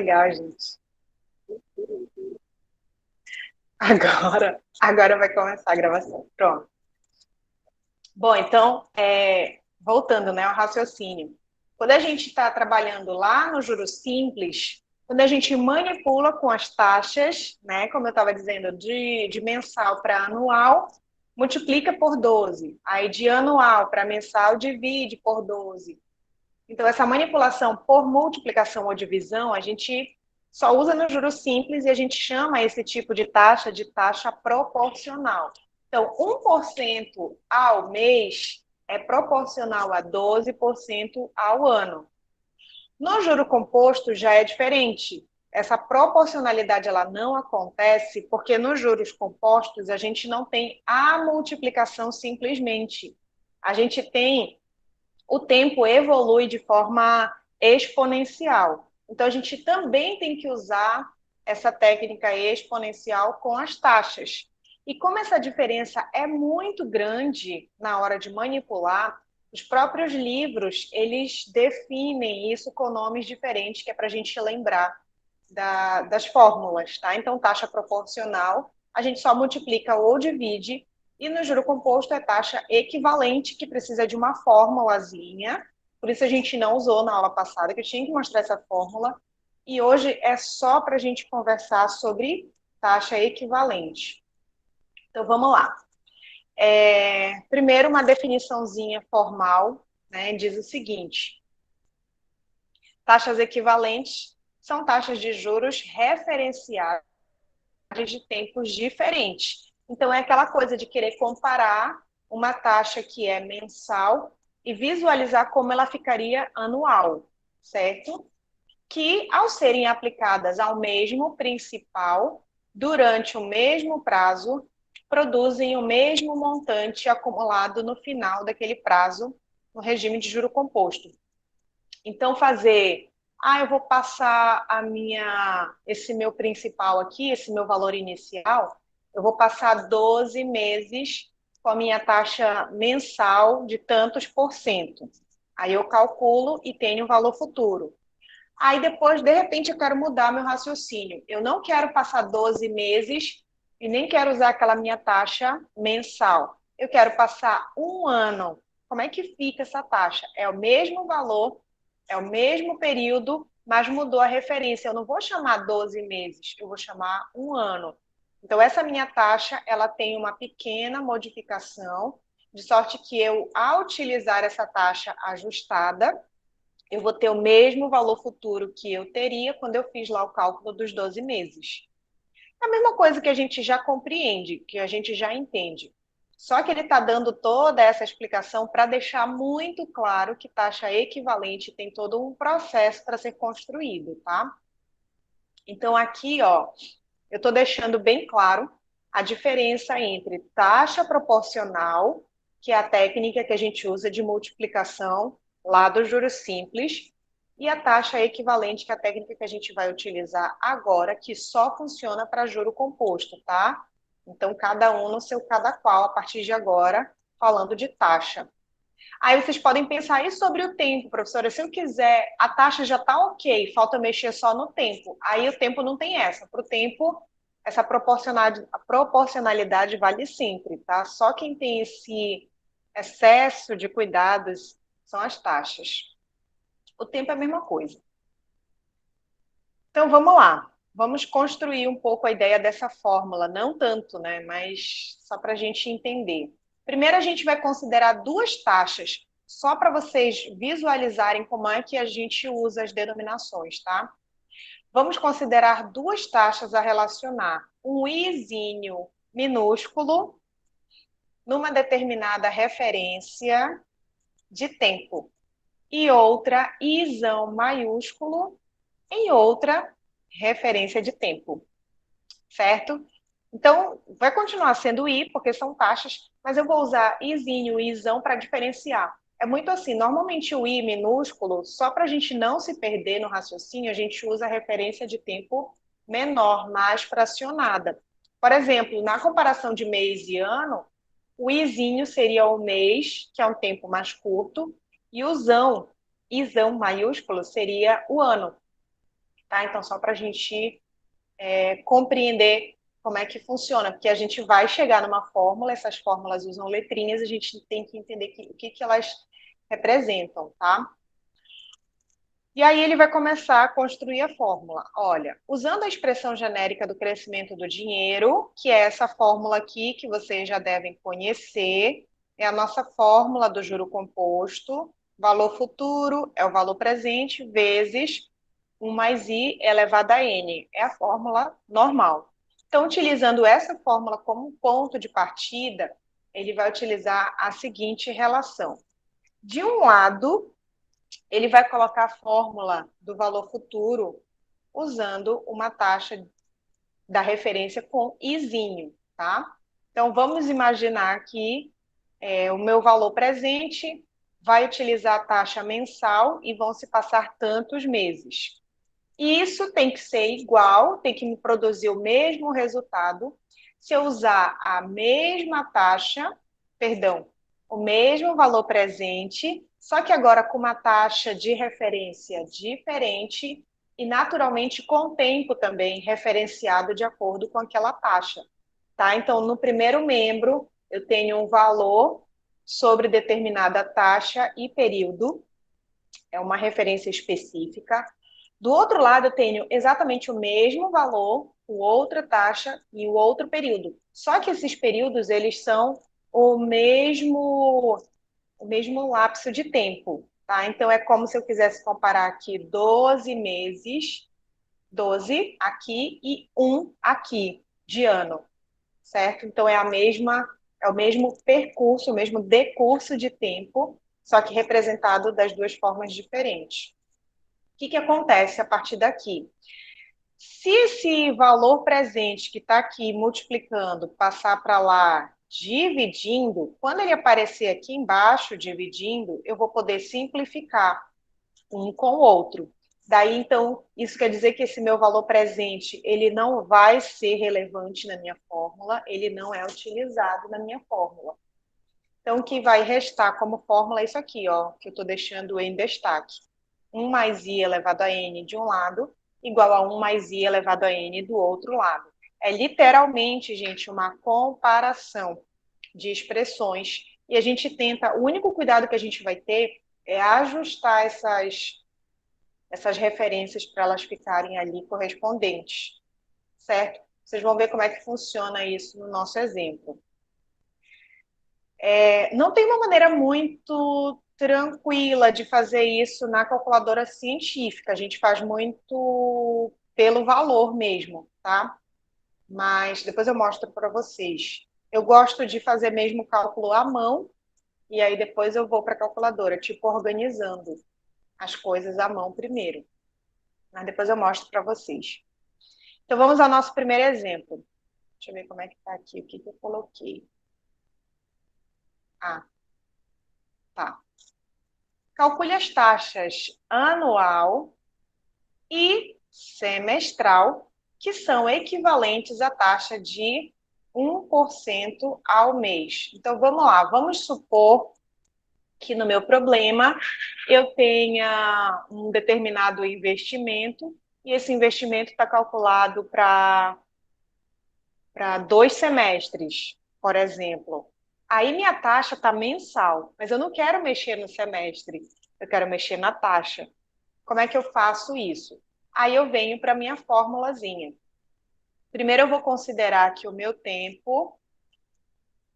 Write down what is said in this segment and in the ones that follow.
legal, gente. Agora vai começar a gravação. Pronto. Bom, então, voltando, né, ao raciocínio. Quando a gente está trabalhando lá no juros simples, quando a gente manipula com as taxas, né, como eu estava dizendo, de mensal para anual, multiplica por 12. Aí de anual para mensal, divide por 12. Então, essa manipulação por multiplicação ou divisão, a gente só usa no juros simples e a gente chama esse tipo de taxa proporcional. Então, 1% ao mês é proporcional a 12% ao ano. No juro composto já é diferente. Essa proporcionalidade ela não acontece porque nos juros compostos a gente não tem a multiplicação simplesmente. A gente tem o tempo evolui de forma exponencial. Então, a gente também tem que usar essa técnica exponencial com as taxas. E como essa diferença é muito grande na hora de manipular, os próprios livros, eles definem isso com nomes diferentes, que é para a gente lembrar das fórmulas, tá? Então, taxa proporcional, a gente só multiplica ou divide, e no juro composto é taxa equivalente, que precisa de uma formulazinha, por isso a gente não usou na aula passada, que eu tinha que mostrar essa fórmula, e hoje é só para a gente conversar sobre taxa equivalente. Então, vamos lá. Primeiro, uma definiçãozinha formal, né, diz o seguinte: taxas equivalentes são taxas de juros referenciadas de tempos diferentes. Então, é aquela coisa de querer comparar uma taxa que é mensal e visualizar como ela ficaria anual, certo? Que, ao serem aplicadas ao mesmo principal, durante o mesmo prazo, produzem o mesmo montante acumulado no final daquele prazo, no regime de juro composto. Então, eu vou passar esse meu principal aqui, esse meu valor inicial, eu vou passar 12 meses com a minha taxa mensal de tantos por cento. Aí eu calculo e tenho o valor futuro. Aí depois, de repente, eu quero mudar meu raciocínio. Eu não quero passar 12 meses e nem quero usar aquela minha taxa mensal. Eu quero passar um ano. Como é que fica essa taxa? É o mesmo valor, é o mesmo período, mas mudou a referência. Eu não vou chamar 12 meses, eu vou chamar um ano. Então, essa minha taxa, ela tem uma pequena modificação, de sorte que eu, ao utilizar essa taxa ajustada, eu vou ter o mesmo valor futuro que eu teria quando eu fiz lá o cálculo dos 12 meses. É a mesma coisa que a gente já compreende, que a gente já entende. Só que ele está dando toda essa explicação para deixar muito claro que taxa equivalente tem todo um processo para ser construído, tá? Então, aqui, ó, eu estou deixando bem claro a diferença entre taxa proporcional, que é a técnica que a gente usa de multiplicação lá do juros simples, e a taxa equivalente, que é a técnica que a gente vai utilizar agora, que só funciona para juro composto, tá? Então, cada um no seu cada qual, a partir de agora, falando de taxa. Aí vocês podem pensar, e sobre o tempo, professora? Se eu quiser, a taxa já está ok, falta mexer só no tempo. Aí o tempo não tem essa. Para o tempo, essa proporcionalidade vale sempre, tá? Só quem tem esse excesso de cuidados são as taxas. O tempo é a mesma coisa. Então vamos lá. Vamos construir um pouco a ideia dessa fórmula, não tanto, né? Mas só para a gente entender. Primeiro a gente vai considerar duas taxas, só para vocês visualizarem como é que a gente usa as denominações, tá? Vamos considerar duas taxas a relacionar. Um izinho minúsculo numa determinada referência de tempo e outra izão maiúsculo em outra referência de tempo, certo? Então, vai continuar sendo I, porque são taxas, mas eu vou usar izinho e izão para diferenciar. É muito assim, normalmente o I minúsculo, só para a gente não se perder no raciocínio, a gente usa a referência de tempo menor, mais fracionada. Por exemplo, na comparação de mês e ano, o izinho seria o mês, que é um tempo mais curto, e o izão maiúsculo, seria o ano. tá? Então, só para a gente compreender como é que funciona, porque a gente vai chegar numa fórmula, essas fórmulas usam letrinhas, a gente tem que entender o que elas representam, tá? E aí ele vai começar a construir a fórmula. Olha, usando a expressão genérica do crescimento do dinheiro, que é essa fórmula aqui que vocês já devem conhecer, é a nossa fórmula do juro composto. Valor futuro é o valor presente vezes 1 mais i elevado a n. É a fórmula normal. Então, utilizando essa fórmula como ponto de partida, ele vai utilizar a seguinte relação. De um lado, ele vai colocar a fórmula do valor futuro usando uma taxa da referência com izinho, tá? Então, vamos imaginar que o meu valor presente vai utilizar a taxa mensal e vão se passar tantos meses. E isso tem que ser igual, tem que me produzir o mesmo resultado se eu usar a mesma taxa, perdão, o mesmo valor presente, só que agora com uma taxa de referência diferente e, naturalmente, com o tempo também referenciado de acordo com aquela taxa. Tá? Então, no primeiro membro, eu tenho um valor sobre determinada taxa e período, é uma referência específica. Do outro lado, eu tenho exatamente o mesmo valor, com outra taxa e o outro período. Só que esses períodos, eles são o mesmo lapso de tempo, tá? Então, é como se eu quisesse comparar aqui 12 meses, 12 aqui e 1 aqui, de ano, certo? Então, é o mesmo percurso, o mesmo decurso de tempo, só que representado das duas formas diferentes. O que acontece a partir daqui? Se esse valor presente que está aqui multiplicando passar para lá dividindo, quando ele aparecer aqui embaixo dividindo, eu vou poder simplificar um com o outro. Daí, então, isso quer dizer que esse meu valor presente, ele não vai ser relevante na minha fórmula, ele não é utilizado na minha fórmula. Então, o que vai restar como fórmula é isso aqui, ó, que eu estou deixando em destaque. 1 mais i elevado a n de um lado, igual a 1 mais i elevado a n do outro lado. É literalmente, gente, uma comparação de expressões. E a gente tenta, o único cuidado que a gente vai ter é ajustar essas referências para elas ficarem ali correspondentes, certo? Vocês vão ver como é que funciona isso no nosso exemplo. Não tem uma maneira muito tranquila de fazer isso na calculadora científica. A gente faz muito pelo valor mesmo, tá? Mas depois eu mostro para vocês. Eu gosto de fazer mesmo o cálculo à mão e aí depois eu vou para a calculadora, tipo organizando as coisas à mão primeiro. Mas depois eu mostro para vocês. Então vamos ao nosso primeiro exemplo. Deixa eu ver como é que está aqui, o que eu coloquei. Ah, tá. Calcule as taxas anual e semestral, que são equivalentes à taxa de 1% ao mês. Então, vamos lá, vamos supor que no meu problema eu tenha um determinado investimento e esse investimento está calculado para 2 semestres, por exemplo. Aí minha taxa está mensal, mas eu não quero mexer no semestre, eu quero mexer na taxa. Como é que eu faço isso? Aí eu venho para a minha formulazinha. Primeiro eu vou considerar que o meu tempo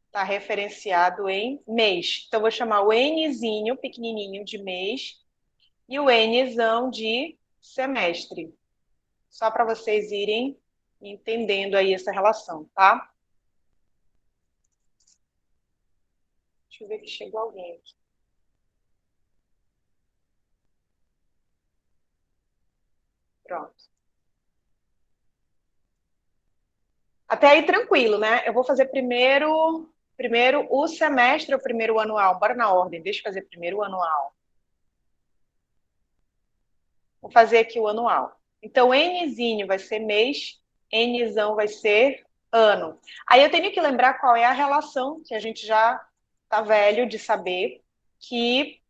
está referenciado em mês. Então eu vou chamar o Nzinho, pequenininho, de mês e o Nzão de semestre. Só para vocês irem entendendo aí essa relação, tá? Deixa eu ver que chegou alguém aqui. Pronto. Até aí tranquilo, né? Eu vou fazer primeiro o semestre ou primeiro o anual? Bora na ordem, deixa eu fazer primeiro o anual. Vou fazer aqui o anual. Então, Nzinho vai ser mês, Nzão vai ser ano. Aí eu tenho que lembrar qual é a relação, que a gente já tá velho de saber, que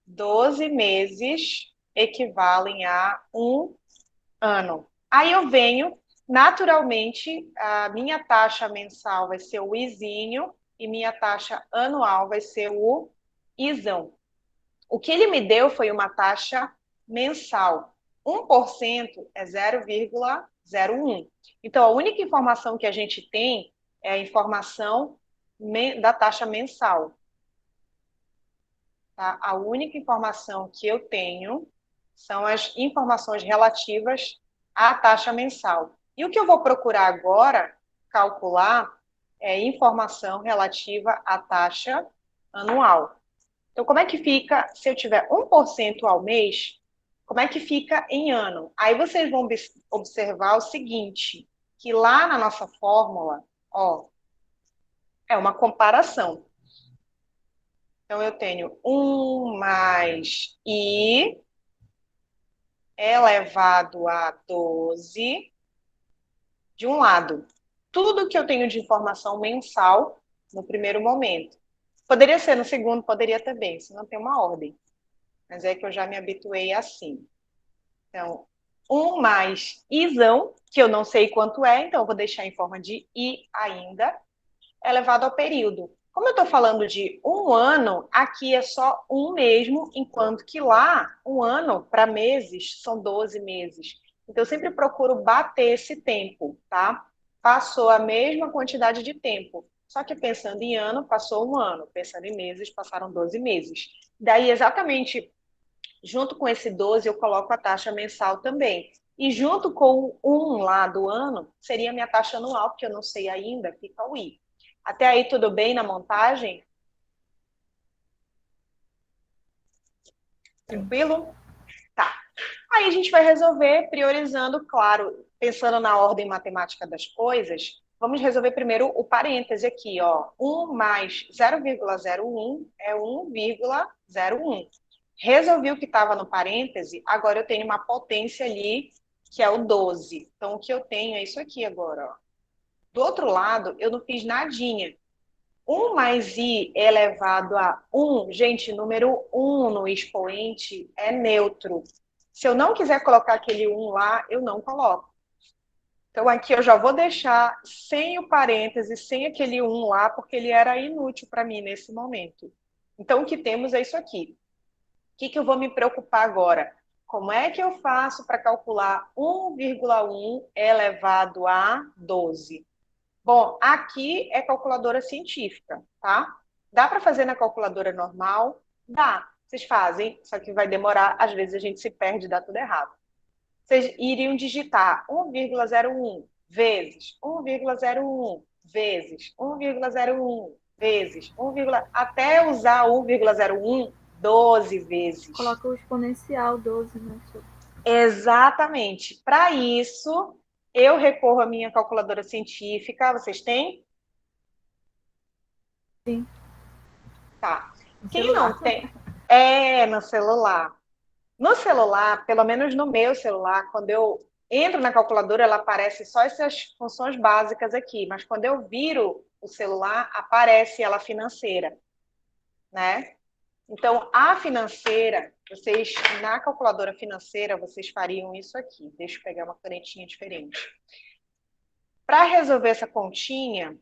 12 meses equivalem a 1 ano. Aí eu venho, naturalmente, a minha taxa mensal vai ser o izinho e minha taxa anual vai ser o isão. O que ele me deu foi uma taxa mensal. 1% é 0,01. Então, a única informação que a gente tem é a informação da taxa mensal. Tá? A única informação que eu tenho são as informações relativas à taxa mensal. E o que eu vou procurar agora, calcular, é informação relativa à taxa anual. Então, como é que fica se eu tiver 1% ao mês? Como é que fica em ano? Aí vocês vão observar o seguinte, que lá na nossa fórmula, ó, é uma comparação. Então, eu tenho 1 mais I elevado a 12 de um lado. Tudo que eu tenho de informação mensal no primeiro momento. Poderia ser no segundo, poderia também, se não tem uma ordem. Mas é que eu já me habituei assim. Então, 1 mais Izão, que eu não sei quanto é, então eu vou deixar em forma de I ainda, elevado ao período. Como eu estou falando de 1 ano, aqui é só um mesmo, enquanto que lá, 1 ano para meses são 12 meses. Então, eu sempre procuro bater esse tempo, tá? Passou a mesma quantidade de tempo. Só que pensando em ano, passou 1 ano. Pensando em meses, passaram 12 meses. Daí, exatamente, junto com esse 12, eu coloco a taxa mensal também. E junto com o 1 lá do ano, seria a minha taxa anual, porque eu não sei ainda, fica o I. Até aí tudo bem na montagem? Tranquilo? Tá. Aí a gente vai resolver priorizando, claro, pensando na ordem matemática das coisas. Vamos resolver primeiro o parêntese aqui, ó. 1 mais 0,01 é 1,01. Resolvi o que estava no parêntese, agora eu tenho uma potência ali, que é o 12. Então, o que eu tenho é isso aqui agora, ó. Do outro lado, eu não fiz nadinha. 1 mais i elevado a 1, gente, número 1 no expoente é neutro. Se eu não quiser colocar aquele 1 lá, eu não coloco. Então, aqui eu já vou deixar sem o parêntese, sem aquele 1 lá, porque ele era inútil para mim nesse momento. Então, o que temos é isso aqui. O que eu vou me preocupar agora? Como é que eu faço para calcular 1,1 elevado a 12? Bom, aqui é calculadora científica, tá? Dá para fazer na calculadora normal? Dá. Vocês fazem, só que vai demorar, às vezes a gente se perde e dá tudo errado. Vocês iriam digitar 1,01 vezes 1,01 vezes 1,01 vezes 1, até usar 1,01 12 vezes. Coloca o exponencial 12, né? Exatamente. Para isso, eu recorro à minha calculadora científica. Vocês têm? Sim. Tá. No Quem celular. não tem? É, no celular. No celular, pelo menos no meu celular, quando eu entro na calculadora, ela aparece só essas funções básicas aqui, mas quando eu viro o celular, aparece ela financeira, né? Então, a financeira, vocês, na calculadora financeira, vocês fariam isso aqui. Deixa eu pegar uma canetinha diferente. Para resolver essa continha,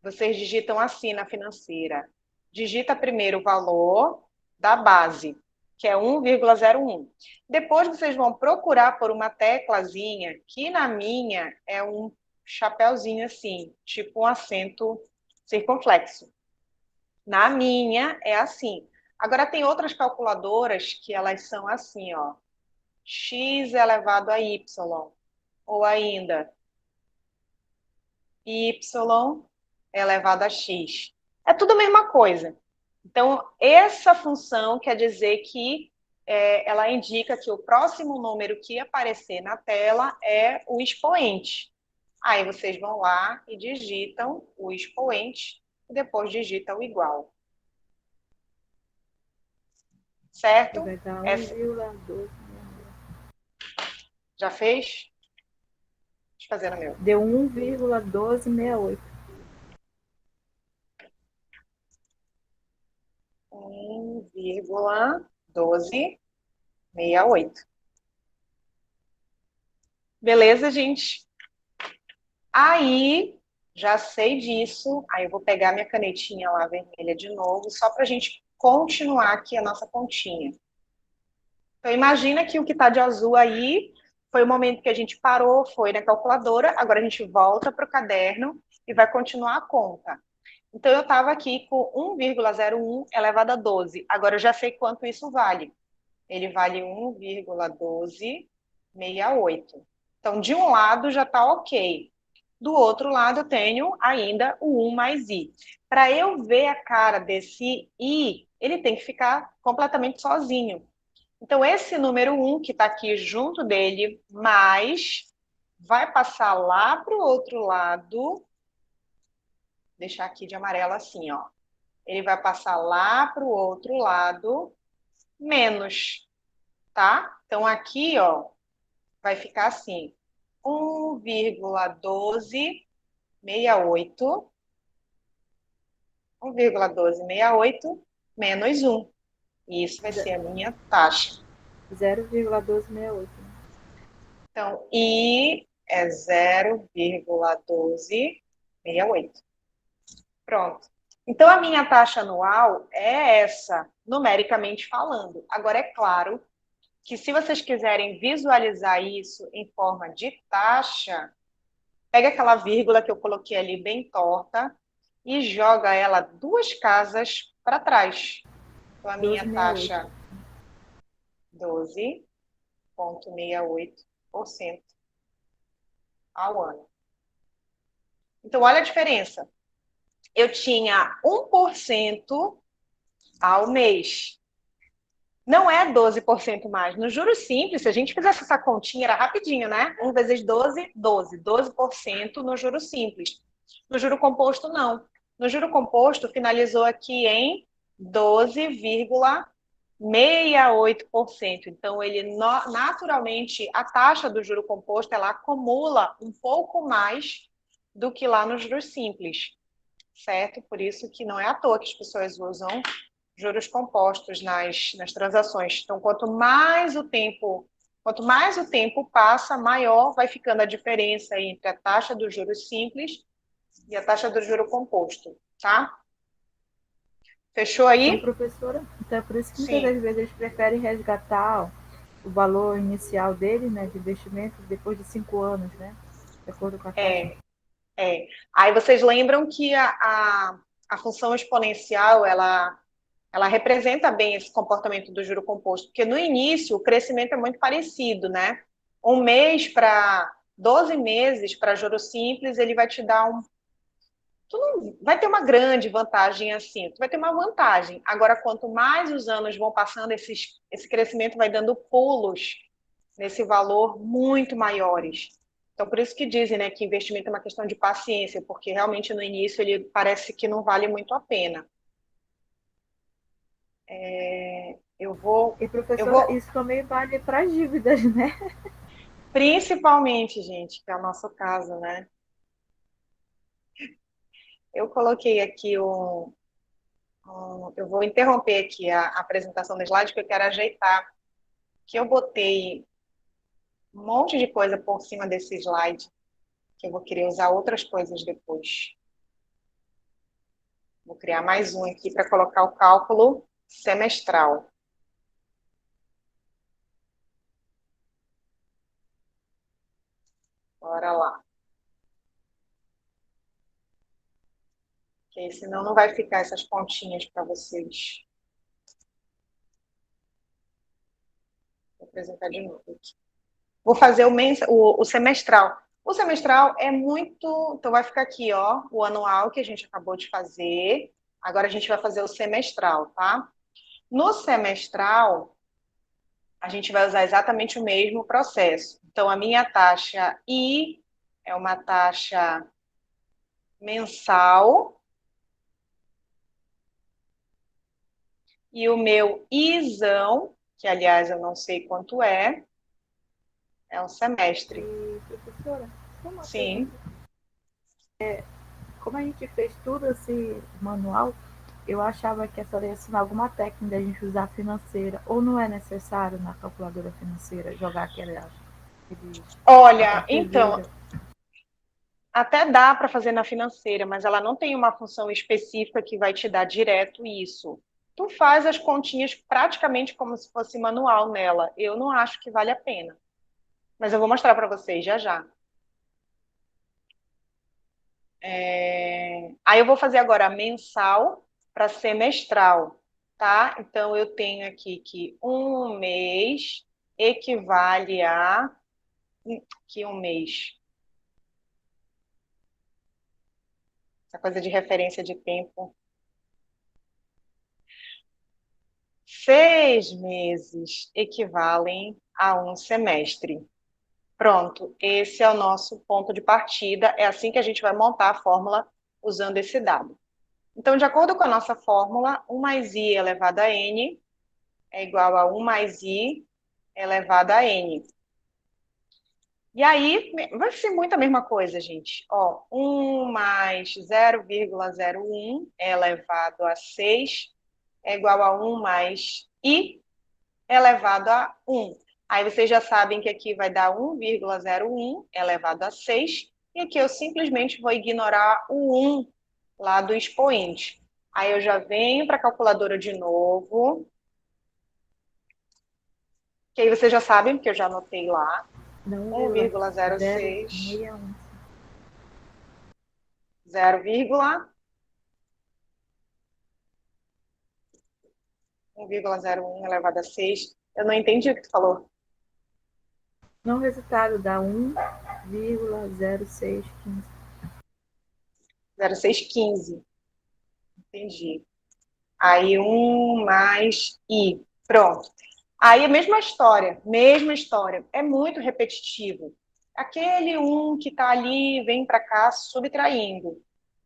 vocês digitam assim na financeira. Digita primeiro o valor da base, que é 1,01. Depois vocês vão procurar por uma teclazinha, que na minha é um chapéuzinho assim, tipo um acento circunflexo. Na minha é assim. Agora tem outras calculadoras que elas são assim, ó. X elevado a Y. Ou ainda Y elevado a X. É tudo a mesma coisa. Então, essa função quer dizer que ela indica que o próximo número que aparecer na tela é o expoente. Aí vocês vão lá e digitam o expoente e depois digitam o igual. Certo? Vai dar Essa, 1,12. já fez? Deixa eu fazer no meu. Deu 1,1268. 1,12 68. Beleza, gente? Aí, já sei disso. Aí eu vou pegar minha canetinha lá vermelha de novo, só para a gente continuar aqui a nossa continha. Então, imagina que o que está de azul aí foi o momento que a gente parou, foi na calculadora, agora a gente volta para o caderno e vai continuar a conta. Então, eu estava aqui com 1,01 elevado a 12. Agora eu já sei quanto isso vale. Ele vale 1,1268. Então, de um lado já está ok. Do outro lado, eu tenho ainda o 1 mais i. Para eu ver a cara desse i, ele tem que ficar completamente sozinho. Então, esse número 1 que está aqui junto dele, mais, vai passar lá para o outro lado. Deixar aqui de amarelo assim, ó. Ele vai passar lá para o outro lado, menos, tá? Então, aqui, ó, vai ficar assim, 1,1268, 1,1268 menos 1. E isso vai ser a minha taxa. 0,1268. Então, I é 0,1268. Pronto. Então, a minha taxa anual é essa, numericamente falando. Agora, é claro que se vocês quiserem visualizar isso em forma de taxa, pega aquela vírgula que eu coloquei ali bem torta e joga ela 2 casas para trás. Então, a minha 12,68. taxa 12,68% ao ano. Então, olha a diferença. Eu tinha 1% ao mês. Não é 12% mais. No juro simples, se a gente fizesse essa continha, era rapidinho, né? 1 vezes 12, 12. 12% no juro simples. No juro composto, não. No juro composto, finalizou aqui em 12,68%. Então, ele naturalmente, a taxa do juro composto, ela acumula um pouco mais do que lá no juros simples, certo? Por isso que não é à toa que as pessoas usam juros compostos nas transações. Então, quanto mais o tempo passa, maior vai ficando a diferença entre a taxa dos juros simples e a taxa do juro composto, tá? Fechou Então, aí? professora, então é por isso que muitas Sim, das vezes eles preferem resgatar o valor inicial dele, né, de investimento, depois de 5 anos, né? De acordo com a taxa. é, é. Aí vocês lembram que a função exponencial, ela representa bem esse comportamento do juro composto, porque no início o crescimento é muito parecido, né? 12 meses para juro simples, ele vai te dar tu não vai ter uma grande vantagem assim, tu vai ter uma vantagem. Agora, quanto mais os anos vão passando, esse crescimento vai dando pulos nesse valor muito maiores. Então, por isso que dizem, né, que investimento é uma questão de paciência, porque realmente no início ele parece que não vale muito a pena. E, Eu professora, vou isso também vale para as dívidas, né? principalmente, gente, que é o nosso caso, né? Eu coloquei aqui eu vou interromper aqui a apresentação do slide, porque eu quero ajeitar, que eu botei um monte de coisa por cima desse slide, que eu vou querer usar outras coisas depois. Vou criar mais um aqui para colocar o cálculo semestral. Bora lá. Porque senão não vai ficar essas pontinhas para vocês. Vou apresentar de novo aqui. Vou fazer o semestral. O semestral é muito. Então, vai ficar aqui, ó, o anual que a gente acabou de fazer. Agora a gente vai fazer o semestral, tá? No semestral, a gente vai usar exatamente o mesmo processo. Então, a minha taxa I é uma taxa mensal e o meu Izão, que aliás eu não sei quanto é um semestre. E, professora, só uma pergunta. Sim, Como a gente fez tudo assim, manual, Eu achava que essa ia ensinar alguma técnica da gente usar financeira, ou não é necessário na calculadora financeira jogar aquela Olha, então, fervilha. até dá para fazer na financeira, mas ela não tem uma função específica que vai te dar direto isso. Tu faz as continhas praticamente como se fosse manual nela. Eu não acho que vale a pena. Mas eu vou mostrar para vocês já já. Aí eu vou fazer agora mensal para semestral, tá? Então eu tenho aqui que um mês equivale a que um mês. Essa coisa de referência de tempo. 6 meses equivalem a um semestre. Pronto, esse é o nosso ponto de partida. É assim que a gente vai montar a fórmula usando esse dado. Então, de acordo com a nossa fórmula, 1 mais i elevado a n é igual a 1 mais i elevado a n. E aí, vai ser muito a mesma coisa, gente. Ó, 1 mais 0,01 elevado a 6 é igual a 1 mais i elevado a 1. Aí vocês já sabem que aqui vai dar 1,01 elevado a 6, e aqui eu simplesmente vou ignorar o 1 lá do expoente. Aí eu já venho para a calculadora de novo, que aí vocês já sabem, porque eu já anotei lá, Dá 1,06, 1,061. 0,1,01 elevado a 6. Eu não entendi o que tu falou. Não, o resultado dá 1,0615. 0,615. Entendi. Aí 1 mais i. Pronto. Aí a mesma história, mesma história. É muito repetitivo. Aquele 1 que está ali vem para cá subtraindo.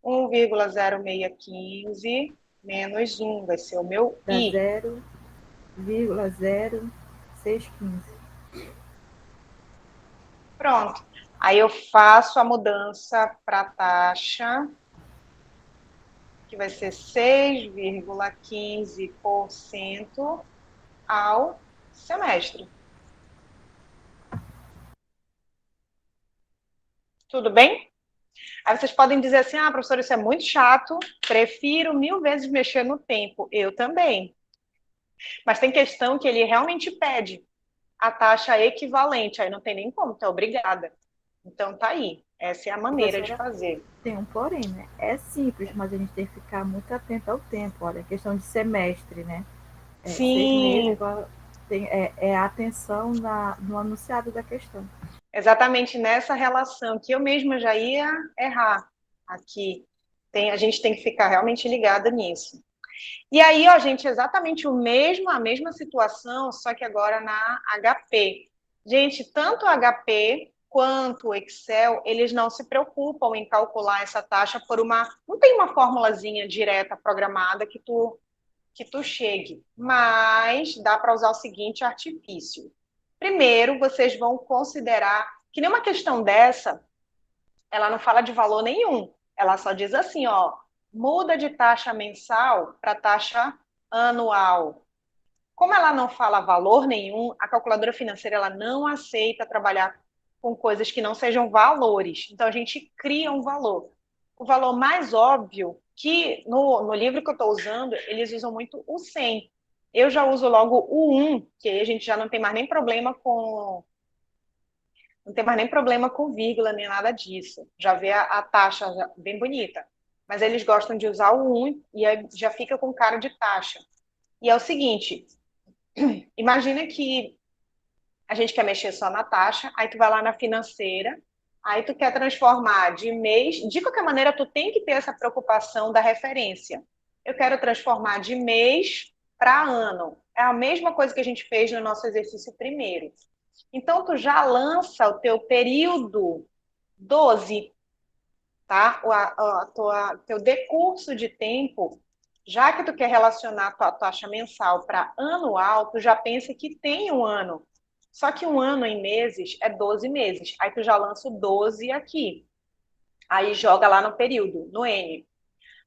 1,0615 menos 1 vai ser o meu Dá i. 0,0615. Pronto. Aí eu faço a mudança para a taxa, que vai ser 6,15% ao semestre. Tudo bem? Aí vocês podem dizer assim: ah, professor, isso é muito chato, prefiro 1000 vezes mexer no tempo. Eu também. Mas tem questão que ele realmente pede a taxa equivalente, aí não tem nem como, tá obrigada. Então tá aí. Essa é a maneira de Professora, fazer. tem um porém, né? É simples, mas a gente tem que ficar muito atento ao tempo. Olha, questão de semestre, né? 6 meses, Sim, é a atenção no anunciado da questão. exatamente nessa relação que eu mesma já ia errar aqui. A gente tem que ficar realmente ligada nisso. E aí, ó, gente, exatamente a mesma situação, só que agora na HP. Gente, tanto o HP quanto o Excel, eles não se preocupam em calcular essa taxa por uma. Não tem uma formulazinha direta programada que tu chegue, mas dá para usar o seguinte artifício. Primeiro, vocês vão considerar que nenhuma questão dessa, ela não fala de valor nenhum. Ela só diz assim, ó, muda de taxa mensal para taxa anual. Como ela não fala valor nenhum, a calculadora financeira ela não aceita trabalhar com coisas que não sejam valores. Então a gente cria um valor. O valor mais óbvio, que no livro que eu estou usando, eles usam muito o 100. Eu já uso logo o 1, que aí a gente já não tem mais nem problema com não tem mais nem problema com vírgula nem nada disso. Já vê a taxa bem bonita. Mas eles gostam de usar o 1 e aí já fica com cara de taxa. E é o seguinte, imagina que a gente quer mexer só na taxa, aí tu vai lá na financeira, aí tu quer transformar de mês, de qualquer maneira tu tem que ter essa preocupação da referência. Eu quero transformar de mês para ano. É a mesma coisa que a gente fez no nosso exercício primeiro. Então tu já lança o teu período 12, tá? Teu decurso de tempo, já que tu quer relacionar a tua taxa mensal para anual, tu já pensa que tem um ano. Só que um ano em meses é 12 meses. Aí tu já lança o 12 aqui. Aí joga lá no período, no N.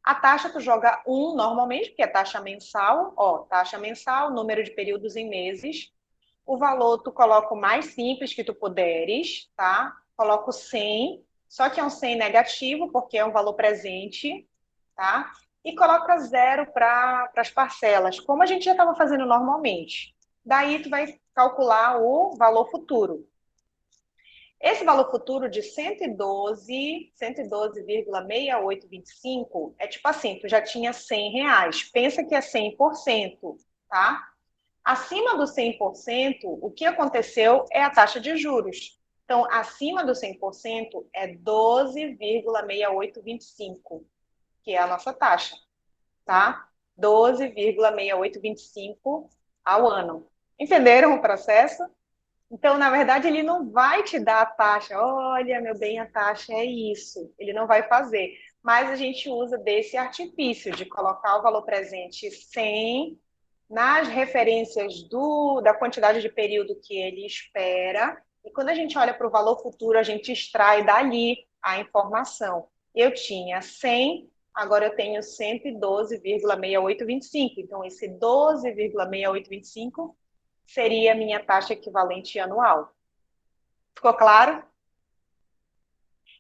A taxa tu joga normalmente, porque é taxa mensal, ó, taxa mensal, número de períodos em meses. O valor tu coloca o mais simples que tu puderes, tá? Coloco 100, só que é um 100 negativo, porque é um valor presente, tá? E coloca zero para as parcelas, como a gente já estava fazendo normalmente. Daí tu vai calcular o valor futuro. Esse valor futuro de 112,6825 é tipo assim, tu já tinha R$ 100, pensa que é 100%, tá? Acima do 100%, o que aconteceu é a taxa de juros. Então, acima do 100% é 12,6825, que é a nossa taxa, tá? 12,6825 ao ano. Entenderam o processo? Então, na verdade, ele não vai te dar a taxa. Olha, meu bem, a taxa é isso. Ele não vai fazer. Mas a gente usa desse artifício de colocar o valor presente 100 nas referências da quantidade de período que ele espera. E quando a gente olha para o valor futuro, a gente extrai dali a informação. Eu tinha 100, agora eu tenho 112,6825. Então, esse 12,6825 seria a minha taxa equivalente anual. Ficou claro?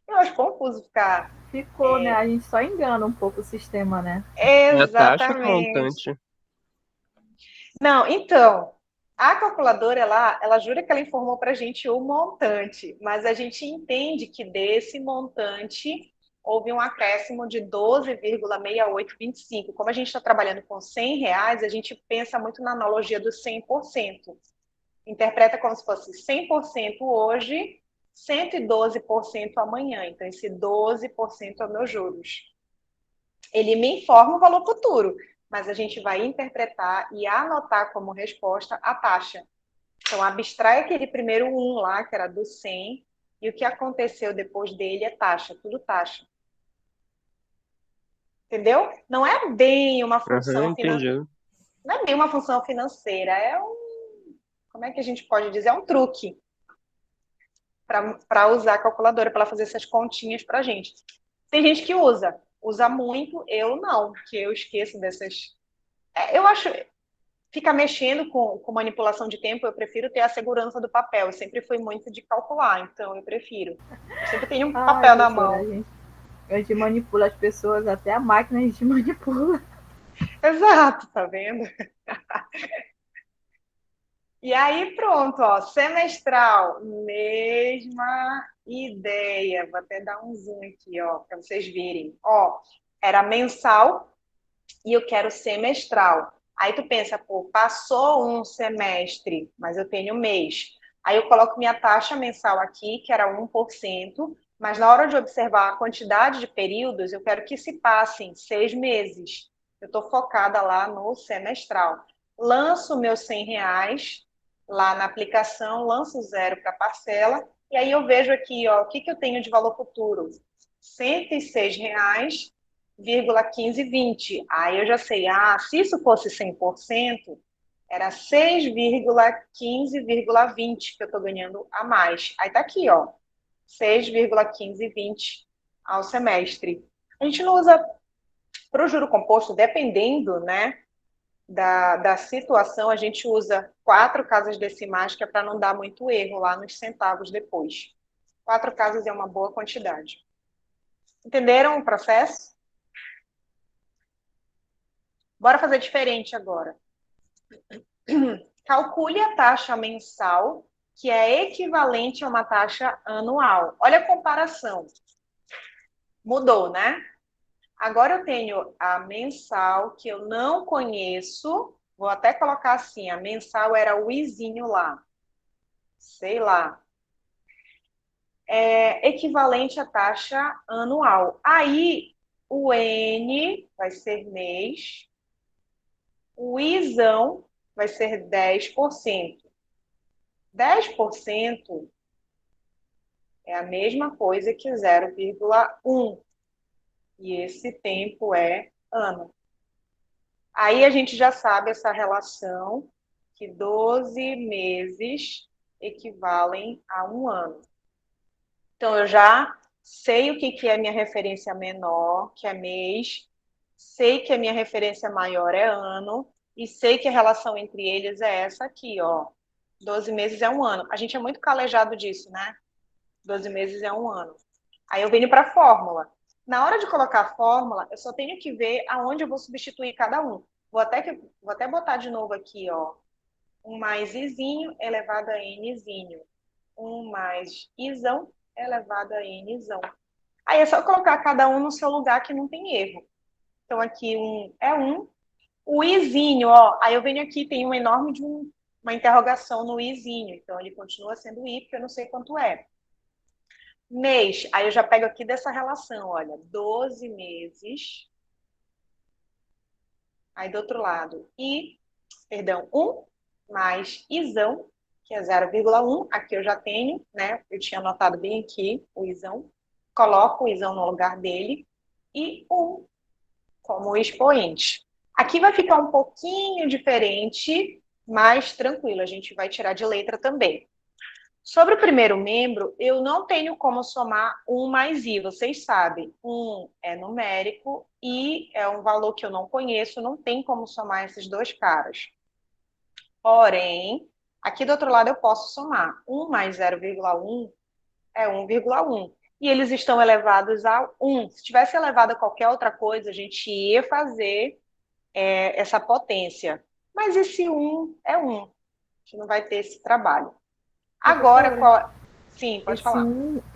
Eu acho confuso ficar. Ficou, né? A gente só engana um pouco o sistema, né? É a taxa com Exatamente. montante. Não, então, a calculadora, ela jura que ela informou para a gente o montante, mas a gente entende que desse montante houve um acréscimo de 12,6825. Como a gente está trabalhando com R$ 100, a gente pensa muito na analogia do 100%. Interpreta como se fosse 100% hoje, 112% amanhã. Então, esse 12% é o meus juros. Ele me informa o valor futuro, mas a gente vai interpretar e anotar como resposta a taxa. Então, abstrai aquele primeiro 1 lá, que era do 100, e o que aconteceu depois dele é taxa, tudo taxa. Entendeu? Não é bem uma Aham, função entendi. financeira. Não é bem uma função financeira, como é que a gente pode dizer? É um truque para usar a calculadora, para ela fazer essas continhas para a gente. Tem gente que usa muito, eu não, que eu esqueço dessas. Eu acho, ficar mexendo com manipulação de tempo, eu prefiro ter a segurança do papel. Eu sempre fui muito de calcular, então eu prefiro. Eu sempre tenho um Ai, papel na professora, mão. a gente manipula as pessoas, até a máquina a gente manipula. Exato, tá vendo? E aí, pronto, ó, semestral, mesma ideia. Vou até dar um zoom aqui, ó, para vocês verem. Ó, era mensal e eu quero semestral. Aí tu pensa, pô, passou um semestre, mas eu tenho mês. Aí eu coloco minha taxa mensal aqui, que era 1%, mas na hora de observar a quantidade de períodos, eu quero que se passem 6 meses. Eu estou focada lá no semestral. Lanço meus R$ 100 lá na aplicação, lanço zero para parcela, e aí eu vejo aqui, ó, o que eu tenho de valor futuro? R$ 106, 15,20. Aí eu já sei, se isso fosse 100%, era 6,15,20 que eu estou ganhando a mais. Aí tá aqui, ó, 6,1520 ao semestre. A gente não usa para o juro composto, dependendo, né, da situação, a gente usa 4 casas decimais, que é para não dar muito erro lá nos centavos depois. 4 casas é uma boa quantidade. Entenderam o processo? Bora fazer diferente agora. Calcule a taxa mensal, que é equivalente a uma taxa anual. Olha a comparação. Mudou, né? Agora eu tenho a mensal, que eu não conheço. Vou até colocar assim, a mensal era o izinho lá. Sei lá. É equivalente à taxa anual. Aí, o N vai ser mês. O Izão vai ser 10%. 10% é a mesma coisa que 0,1. E esse tempo é ano. Aí a gente já sabe essa relação que 12 meses equivalem a um ano. Então, eu já sei o que é minha referência menor, que é mês, sei que a minha referência maior é ano, e sei que a relação entre eles é essa aqui, ó. 12 meses é um ano. A gente é muito calejado disso, né? 12 meses é um ano. Aí eu venho para a fórmula. Na hora de colocar a fórmula, eu só tenho que ver aonde eu vou substituir cada um. Vou até botar de novo aqui, ó. 1 mais izinho elevado a nzinho. 1 mais izão elevado a nzão. Aí é só colocar cada um no seu lugar que não tem erro. Então aqui um é um. O izinho, ó, aí eu venho aqui, tem um enorme de uma interrogação no izinho. Então ele continua sendo i, porque eu não sei quanto é. Mês, aí eu já pego aqui dessa relação, olha, 12 meses. Aí do outro lado, perdão, 1 mais isão, que é 0,1. Aqui eu já tenho, né? Eu tinha anotado bem aqui o isão. Coloco o isão no lugar dele. E 1 como expoente. Aqui vai ficar um pouquinho diferente, mas tranquilo, a gente vai tirar de letra também. Sobre o primeiro membro, eu não tenho como somar 1 mais i, vocês sabem. 1 é numérico, i é um valor que eu não conheço, não tem como somar esses dois caras. Porém, aqui do outro lado eu posso somar. 1 mais 0,1 é 1,1. E eles estão elevados a 1. Se tivesse elevado a qualquer outra coisa, a gente ia fazer essa potência. Mas esse 1 é 1. A gente não vai ter esse trabalho. Agora, Professora, sim, pode falar.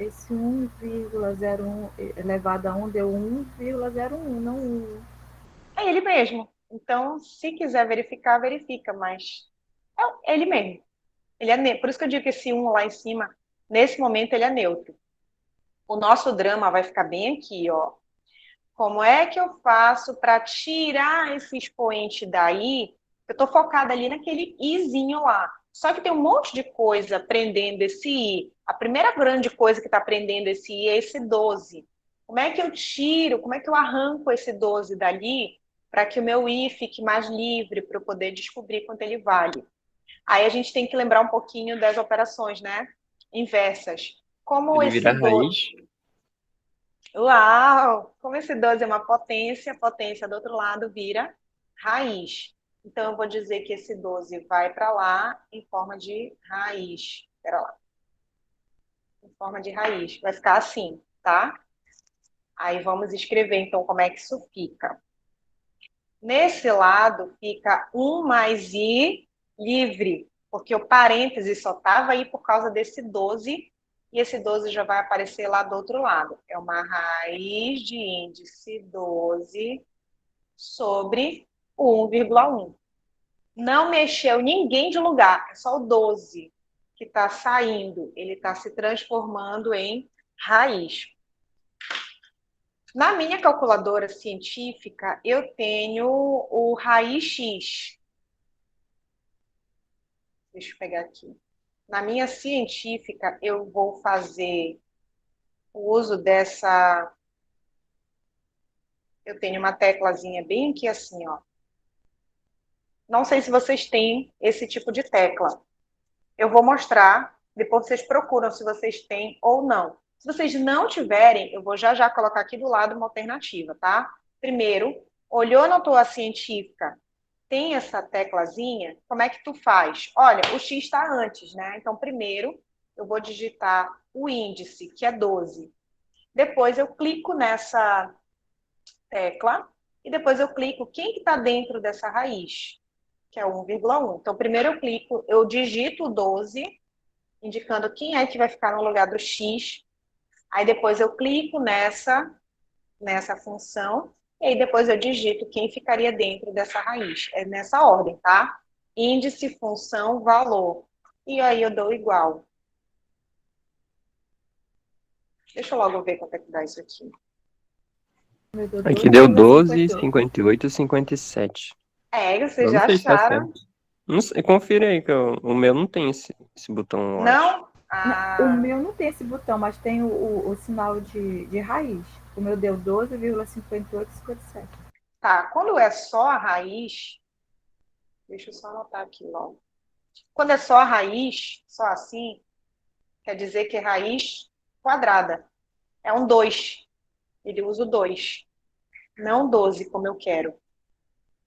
esse 1,01 elevado a 1 deu 1,01, não 1. É ele mesmo. Então, se quiser verificar, verifica, mas é ele mesmo. Ele é Por isso que eu digo que esse 1 lá em cima, nesse momento, ele é neutro. O nosso drama vai ficar bem aqui, ó. Como é que eu faço para tirar esse expoente daí? Eu estou focada ali naquele izinho lá. Só que tem um monte de coisa prendendo esse i. A primeira grande coisa que está prendendo esse i é esse 12. Como é que eu tiro, como é que eu arranco esse 12 dali para que o meu i fique mais livre para eu poder descobrir quanto ele vale? Aí a gente tem que lembrar um pouquinho das operações, né? Inversas. Como Ele esse vira 12. raiz. Uau! Como esse 12 é uma potência, a potência do outro lado vira raiz. Então, eu vou dizer que esse 12 vai para lá em forma de raiz. Espera lá. Em forma de raiz. Vai ficar assim, tá? Aí vamos escrever, então, como é que isso fica. Nesse lado fica 1 mais i livre, porque o parêntese só estava aí por causa desse 12, e esse 12 já vai aparecer lá do outro lado. É uma raiz de índice 12 sobre o 1,1. Não mexeu ninguém de lugar, é só o 12 que está saindo, ele está se transformando em raiz. Na minha calculadora científica, eu tenho o raiz x. Deixa eu pegar aqui. Na minha científica, eu vou fazer o uso dessa. Eu tenho uma teclazinha bem aqui assim, ó. Não sei se vocês têm esse tipo de tecla. Eu vou mostrar, depois vocês procuram se vocês têm ou não. Se vocês não tiverem, eu vou já já colocar aqui do lado uma alternativa, tá? Primeiro, olhou na tua científica, tem essa teclazinha, como é que tu faz? Olha, o X está antes, né? Então, primeiro, eu vou digitar o índice, que é 12. Depois eu clico nessa tecla e depois eu clico quem que está dentro dessa raiz, que é 1,1. Então, primeiro eu clico, eu digito o 12, indicando quem é que vai ficar no lugar do X. Aí depois eu clico nessa função, e aí depois eu digito quem ficaria dentro dessa raiz. É nessa ordem, tá? Índice, função, valor. E aí eu dou igual. Deixa eu logo ver quanto é que dá isso aqui. Meu deu Aqui deu 12, 2,58. 58 e 57. Vocês Eu não já sei se tá acharam? certo. Não sei, confira aí, que o meu não tem esse botão, eu acho. Não? O Ah, meu não tem esse botão, mas tem o sinal de raiz. O meu deu 12,5857. tá. Quando é só a raiz, deixa eu só anotar aqui logo. Quando é só a raiz, só assim, quer dizer que é raiz quadrada. É um 2. Ele usa o 2. não 12, como eu quero.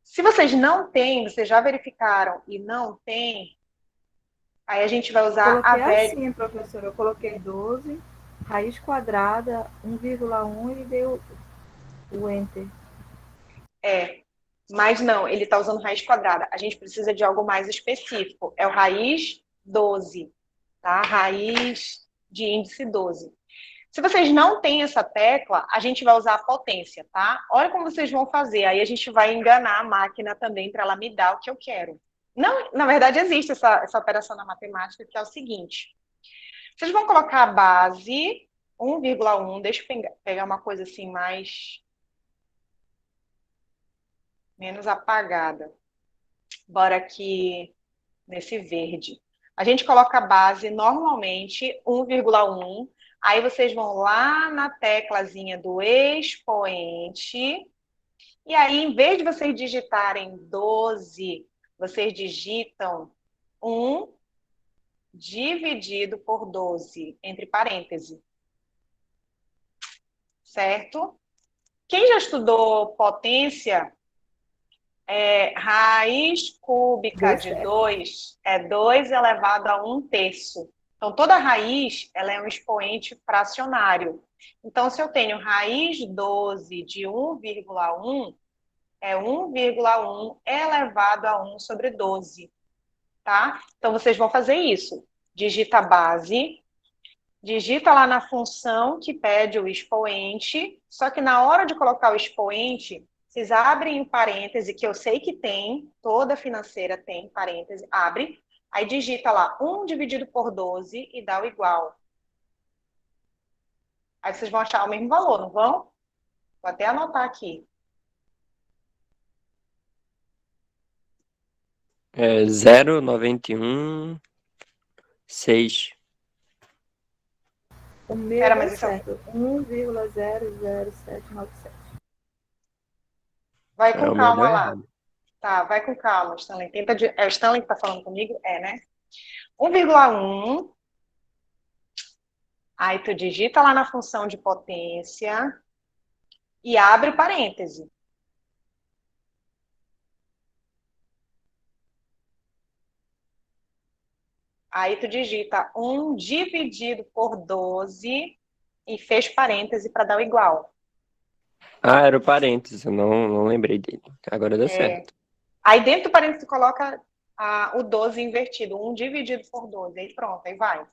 Se vocês não têm, vocês já verificaram e não têm, aí a gente vai usar a Coloquei velha. assim, professora. Eu coloquei 12, raiz quadrada, 1,1 e dei o Enter. Mas não, ele está usando raiz quadrada. A gente precisa de algo mais específico. É o raiz 12, tá? Raiz de índice 12. Se vocês não têm essa tecla, a gente vai usar a potência, tá? Olha como vocês vão fazer. Aí a gente vai enganar a máquina também para ela me dar o que eu quero. Não, na verdade, existe essa operação na matemática, que é o seguinte. Vocês vão colocar a base 1,1. Deixa eu pegar uma coisa assim mais... menos apagada. Bora aqui nesse verde. A gente coloca a base normalmente 1,1. Aí vocês vão lá na teclazinha do expoente. E aí, em vez de vocês digitarem 12, vocês digitam 1 dividido por 12, entre parênteses. Certo? Quem já estudou potência, raiz cúbica de 2 é 2 elevado a 1/3. Então, toda raiz ela é um expoente fracionário. Então, se eu tenho raiz 12 de 1,1, é 1,1 elevado a 1 sobre 12. Tá? Então, vocês vão fazer isso. Digita a base, digita lá na função que pede o expoente, só que na hora de colocar o expoente, vocês abrem o parêntese, que eu sei que tem, toda financeira tem parêntese, abre, aí digita lá 1 dividido por 12 e dá o igual. Aí vocês vão achar o mesmo valor, não vão? Vou até anotar aqui. É 0,91,6. O meu Pera, deu mas isso é... certo. 1,00797. Vai É, com o meu deu calma lá. errado. Tá, vai com calma, Stanley. É o Stanley que tá falando comigo? É, né? 1,1. Aí tu digita lá na função de potência e abre parêntese. Aí tu digita 1 dividido por 12 e fecha parêntese para dar o igual. Ah, era o parênteses, eu não lembrei dele. Agora deu certo. Aí dentro do parêntese tu coloca o 12 invertido, 1 dividido por 12. Aí pronto, aí vai.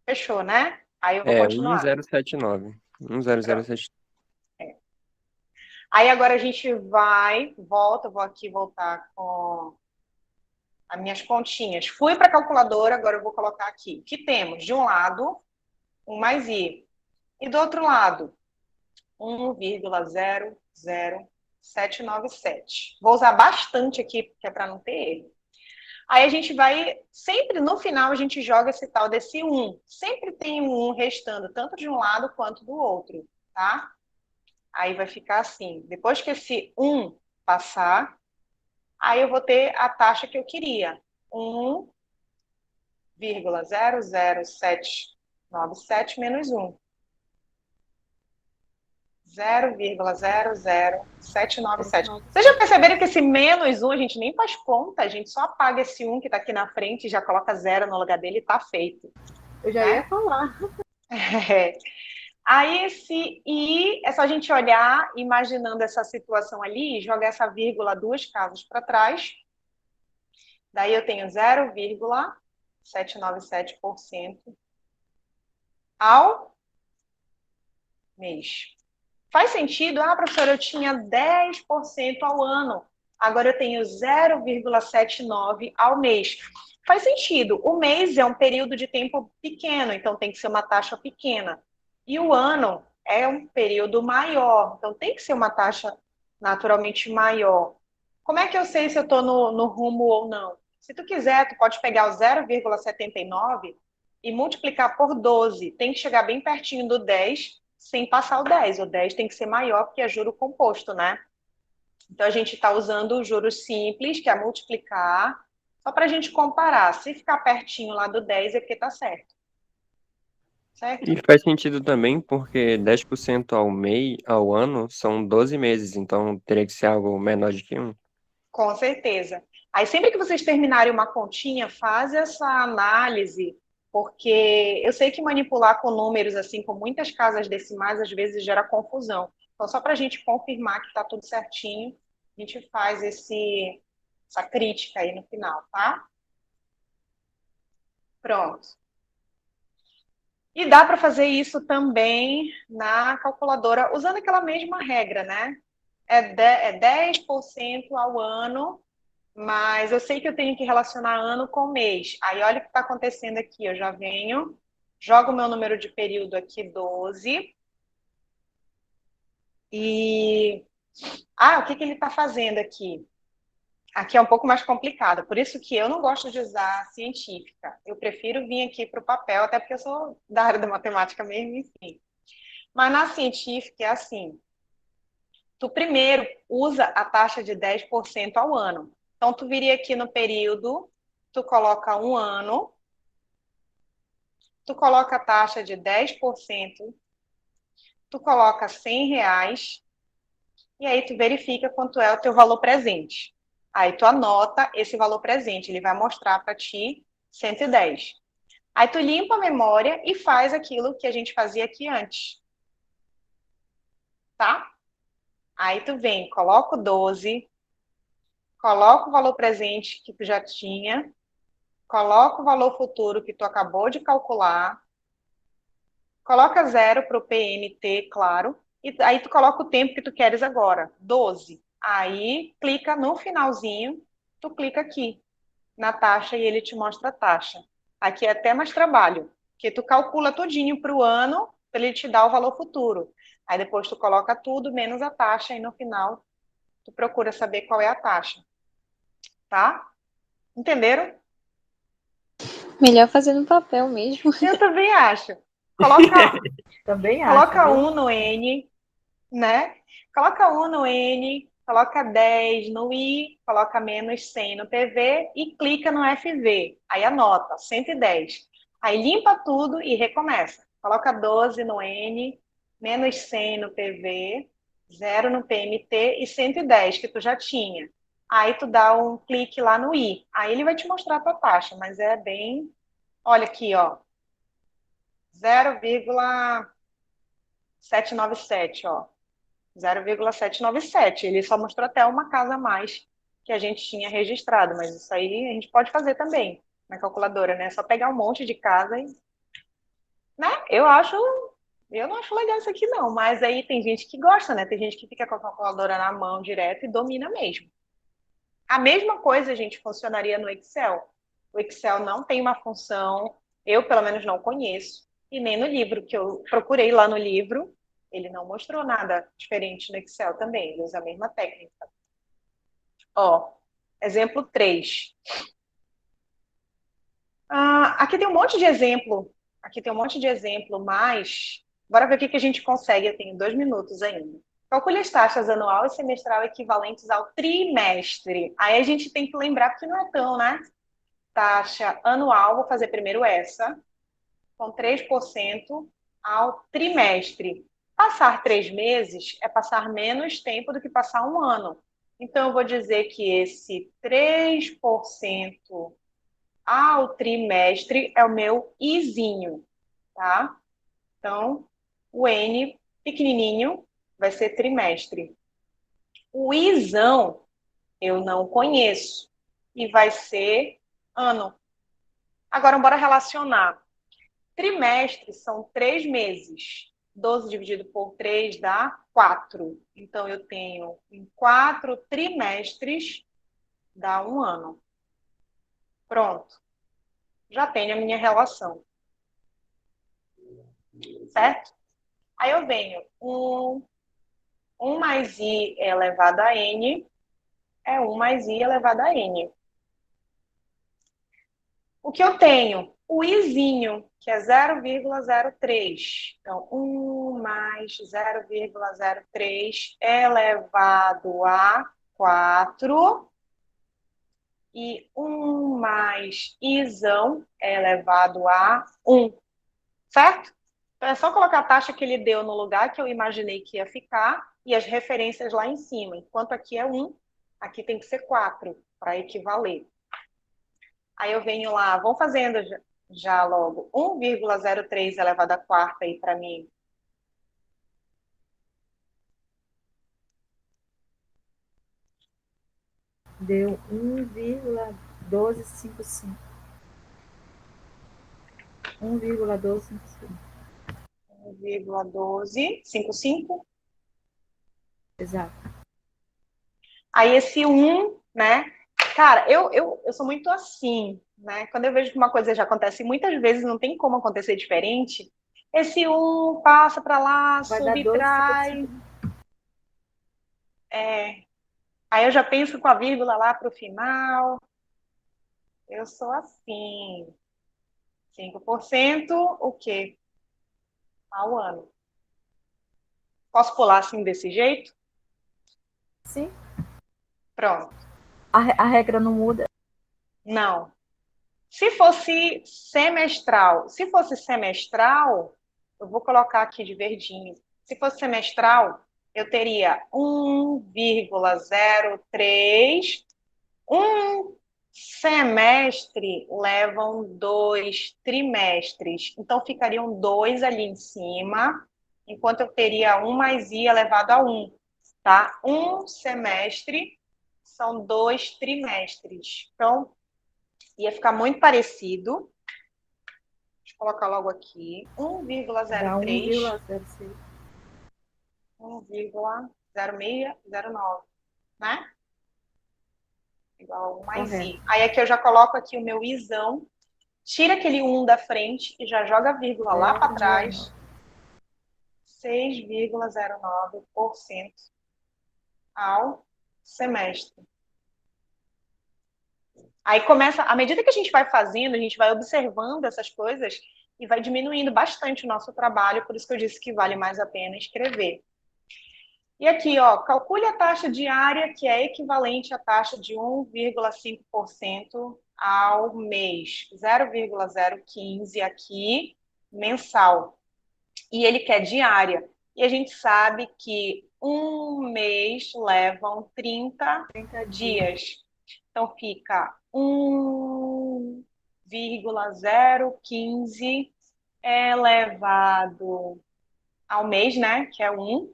Fechou, né? Aí eu vou É continuar. 1079. Pronto. 1079. Aí agora a gente vou aqui voltar com as minhas continhas. Fui para a calculadora, agora eu vou colocar aqui. O que temos? De um lado, 1 mais i. E do outro lado, 1,00797. Vou usar bastante aqui, que é para não ter erro. Aí a gente vai, sempre no final a gente joga esse tal desse 1. Sempre tem um 1 restando, tanto de um lado quanto do outro, tá? Aí vai ficar assim. Depois que esse 1 passar, aí eu vou ter a taxa que eu queria. 1,00797 menos 1. 0,00797. Vocês já perceberam que esse menos 1 a gente nem faz conta, a gente só apaga esse 1 que está aqui na frente e já coloca 0 no lugar dele e está feito. Eu já ia falar. Aí esse i é só a gente olhar, imaginando essa situação ali, jogar essa vírgula 2 casas para trás. Daí eu tenho 0,797% ao mês. Faz sentido? Ah, professora, eu tinha 10% ao ano. Agora eu tenho 0,79 ao mês. Faz sentido. O mês é um período de tempo pequeno, então tem que ser uma taxa pequena. E o ano é um período maior, então tem que ser uma taxa naturalmente maior. Como é que eu sei se eu estou no rumo ou não? Se tu quiser, tu pode pegar o 0,79 e multiplicar por 12. Tem que chegar bem pertinho do 10 sem passar o 10. O 10 tem que ser maior porque é juro composto, né? Então, a gente está usando o juros simples, que é multiplicar, só para a gente comparar. Se ficar pertinho lá do 10 é porque está certo. certo? E faz sentido também porque 10% ao ano são 12 meses, então teria que ser algo menor de que um. Com certeza. Aí, sempre que vocês terminarem uma continha, faz essa análise, porque eu sei que manipular com números, assim, com muitas casas decimais, às vezes gera confusão. Então, só para a gente confirmar que está tudo certinho, a gente faz essa crítica aí no final, tá? Pronto. E dá para fazer isso também na calculadora, usando aquela mesma regra, né? É 10% ao ano, mas eu sei que eu tenho que relacionar ano com mês. Aí olha o que está acontecendo aqui. Eu já venho, jogo o meu número de período aqui, 12. E. Ah, o que ele está fazendo aqui? Aqui é um pouco mais complicado. Por isso que eu não gosto de usar científica. Eu prefiro vir aqui para o papel, até porque eu sou da área da matemática mesmo, enfim. Mas na científica é assim. Tu primeiro usa a taxa de 10% ao ano. Então, tu viria aqui no período, tu coloca um ano, tu coloca a taxa de 10%, tu coloca R$ 100, e aí tu verifica quanto é o teu valor presente. Aí tu anota esse valor presente, ele vai mostrar para ti 110. Aí tu limpa a memória e faz aquilo que a gente fazia aqui antes, tá? Aí tu vem, coloca o 12, coloca o valor presente que tu já tinha, coloca o valor futuro que tu acabou de calcular, coloca zero para o PMT, claro, e aí tu coloca o tempo que tu queres agora, 12. Aí clica no finalzinho, tu clica aqui na taxa e ele te mostra a taxa. Aqui é até mais trabalho, porque tu calcula tudinho para o ano, para ele te dar o valor futuro. Aí depois tu coloca tudo menos a taxa e no final tu procura saber qual é a taxa, tá? Entenderam? Melhor fazer no papel mesmo. Eu também acho. Coloca, Também acho, coloca viu? 1 no N, né? Coloca 1 no N, coloca 10 no I, coloca menos 100 no PV e clica no FV. Aí anota, 110. Aí limpa tudo e recomeça. Coloca 12 no N, menos 100 no PV, 0 no PMT e 110 que tu já tinha. Aí tu dá um clique lá no I. Aí ele vai te mostrar a tua taxa, mas é bem... Olha aqui, ó. 0,797, ó. 0,797. Ele só mostrou até uma casa a mais que a gente tinha registrado, mas isso aí a gente pode fazer também na calculadora, né? É só pegar um monte de casa e, né? Eu não acho legal isso aqui não, mas aí tem gente que gosta, né? Tem gente que fica com a calculadora na mão direto e domina mesmo. A mesma coisa, gente, funcionaria no Excel. O Excel não tem uma função, eu pelo menos não conheço, e nem no livro, que eu procurei lá no livro, ele não mostrou nada diferente no Excel também, ele usa a mesma técnica. Ó, exemplo 3. Aqui tem um monte de exemplo, mas bora ver o que a gente consegue, eu tenho 2 minutos ainda. Calcule as taxas anual e semestral equivalentes ao trimestre. Aí a gente tem que lembrar que não é tão, né? Taxa anual, vou fazer primeiro essa, com 3% ao trimestre. Passar 3 meses é passar menos tempo do que passar um ano. Então, eu vou dizer que esse 3% ao trimestre é o meu izinho, tá? Então, o N pequenininho vai ser trimestre. O izão eu não conheço e vai ser ano. Agora, bora relacionar. Trimestre são 3 meses. 12 dividido por 3 dá 4. Então, eu tenho em 4 trimestres, dá um ano. Pronto. Já tenho a minha relação. Certo? Aí eu venho. 1 mais i elevado a n é 1 mais i elevado a n. O que eu tenho? O izinho, que é 0,03. Então, 1 mais 0,03 elevado a 4. E 1 mais izão elevado a 1. Certo? Então, é só colocar a taxa que ele deu no lugar que eu imaginei que ia ficar e as referências lá em cima. Enquanto aqui é 1, aqui tem que ser 4 para equivaler. Aí eu venho lá, vou fazendo já logo 1,03 elevado à quarta aí para mim. Deu 1,1255. 1,1255. 1,1255. Exato. Aí esse 1, né? Cara, eu sou muito assim, né? Quando eu vejo que uma coisa já acontece muitas vezes, não tem como acontecer diferente. Esse 1 passa para lá, Vai dar subtrai. 12,55. Aí eu já penso com a vírgula lá para o final. Eu sou assim. 5%, o quê? Ao ano. Posso pular assim desse jeito? Sim. Pronto. A regra não muda. Não. Se fosse semestral, eu vou colocar aqui de verdinho. Se fosse semestral, eu teria 1,03. Um semestre levam 2 trimestres. Então, ficariam 2 ali em cima, enquanto eu teria 1 mais i elevado a 1. Tá? Um semestre são 2 trimestres. Então, ia ficar muito parecido. Deixa eu colocar logo aqui. Dá 1,03, 1,06. 1,0609, né? Igual a 1 mais Correto. i. Aí aqui eu já coloco aqui o meu izão, tira aquele 1 da frente e já joga a vírgula lá para 0,09. trás. 6,09% ao semestre. Aí começa, à medida que a gente vai fazendo, a gente vai observando essas coisas e vai diminuindo bastante o nosso trabalho, por isso que eu disse que vale mais a pena escrever. E aqui, ó, calcule a taxa diária, que é equivalente à taxa de 1,5% ao mês, 0,015 aqui, mensal. E ele quer diária. E a gente sabe que um mês levam 30 30 dias. dias. Então fica 1,015 elevado ao mês, né? Que é 1.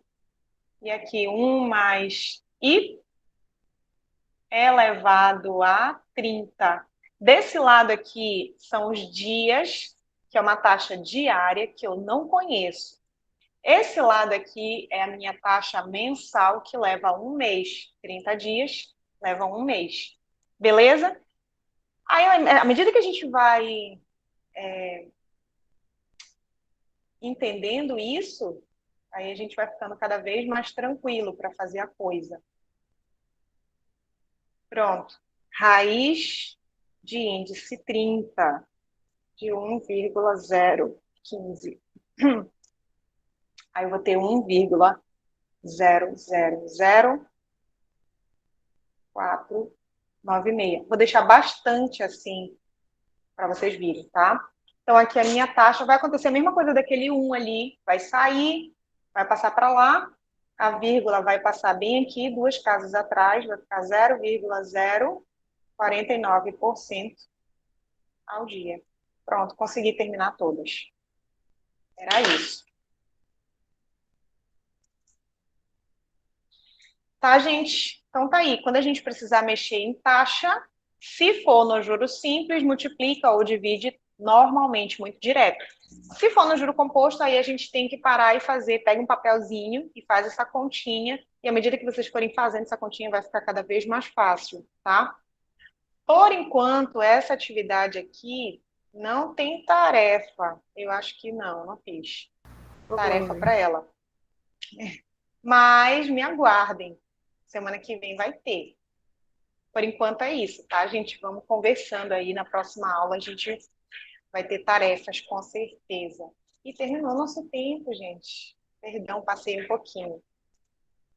E aqui 1 mais i elevado a 30. Desse lado aqui são os dias, que é uma taxa diária que eu não conheço. Esse lado aqui é a minha taxa mensal, que leva um mês. 30 dias leva um mês. Beleza? Aí, à medida que a gente vai entendendo isso, aí a gente vai ficando cada vez mais tranquilo para fazer a coisa. Pronto. Raiz de índice 30 de 1,015. Aí eu vou ter 1,000,496. Vou deixar bastante assim para vocês virem, tá? Então aqui a minha taxa vai acontecer a mesma coisa daquele 1 ali, vai sair, vai passar para lá, a vírgula vai passar bem aqui, 2 casas atrás, vai ficar 0,049% ao dia. Pronto, consegui terminar todas. Era isso. Tá, gente? Então tá aí. Quando a gente precisar mexer em taxa, se for no juro simples, multiplica ou divide normalmente muito direto. Se for no juro composto, aí a gente tem que parar e fazer, pega um papelzinho e faz essa continha, e à medida que vocês forem fazendo essa continha, vai ficar cada vez mais fácil, tá? Por enquanto, essa atividade aqui não tem tarefa. Eu acho que não fiz tarefa para ela. Mas me aguardem. Semana que vem vai ter. Por enquanto é isso, tá, gente? Vamos conversando aí. Na próxima aula a gente vai ter tarefas, com certeza. E terminou nosso tempo, gente. Perdão, passei um pouquinho.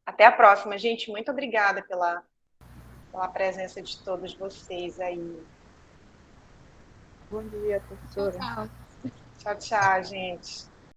Até a próxima, gente. Muito obrigada pela presença de todos vocês aí. Bom dia, professora. Tchau. Tchau, tchau, gente.